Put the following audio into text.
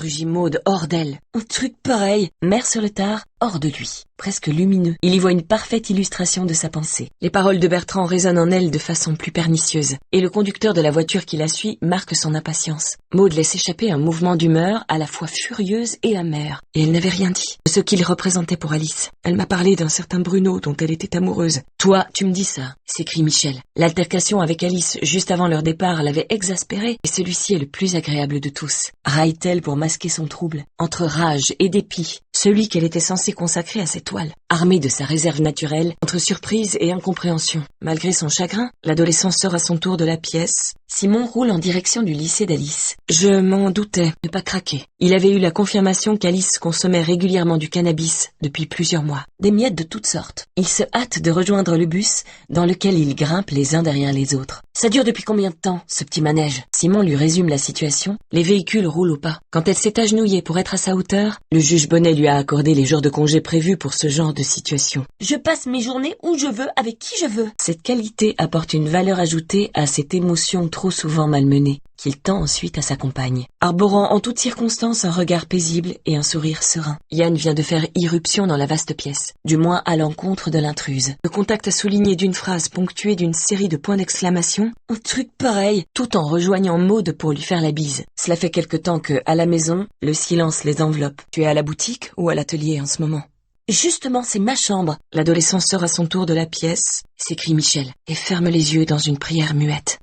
rugit Maud, hors d'elle. Un truc pareil, mer sur le tard, hors de lui. Presque lumineux, il y voit une parfaite illustration de sa pensée. Les paroles de Bertrand résonnent en elle de façon plus pernicieuse, et le conducteur de la voiture qui la suit marque son impatience. Maud laisse échapper un mouvement d'humeur à la fois furieuse et amère, et elle n'avait rien dit de ce qu'il représentait pour Alice. Elle m'a parlé d'un certain Bruno dont elle était amoureuse. « Toi, tu me dis ça », s'écrie Michel. L'altercation avec Alice juste avant leur départ l'avait exaspéré, et celui-ci est le plus agréable de tous. Raille-t-elle pour masquer son trouble? Entre rage et dépit, celui qu'elle était censée consacrer à ses toiles. Armée de sa réserve naturelle, entre surprise et incompréhension. Malgré son chagrin, l'adolescent sort à son tour de la pièce. Simon roule en direction du lycée d'Alice. Je m'en doutais, ne pas craquer. Il avait eu la confirmation qu'Alice consommait régulièrement du cannabis depuis plusieurs mois. Des miettes de toutes sortes. Il se hâte de rejoindre le bus dans lequel ils grimpent les uns derrière les autres. Ça dure depuis combien de temps, ce petit manège? Simon lui résume la situation. Les véhicules roulent au pas. Quand elle s'est agenouillée pour être à sa hauteur, le juge Bonnet lui a accordé les jours de congé prévus pour ce genre de situation. Je passe mes journées où je veux, avec qui je veux. Cette qualité apporte une valeur ajoutée à cette émotion trop souvent malmenée, qu'il tend ensuite à sa compagne, arborant en toutes circonstances un regard paisible et un sourire serein. Yann vient de faire irruption dans la vaste pièce, du moins à l'encontre de l'intruse. Le contact souligné d'une phrase ponctuée d'une série de points d'exclamation, un truc pareil, tout en rejoignant Maud pour lui faire la bise. Cela fait quelque temps que, à la maison, le silence les enveloppe. Tu es à la boutique ou à l'atelier en ce moment? Justement, c'est ma chambre. L'adolescent sort à son tour de la pièce, s'écrie Michel, et ferme les yeux dans une prière muette.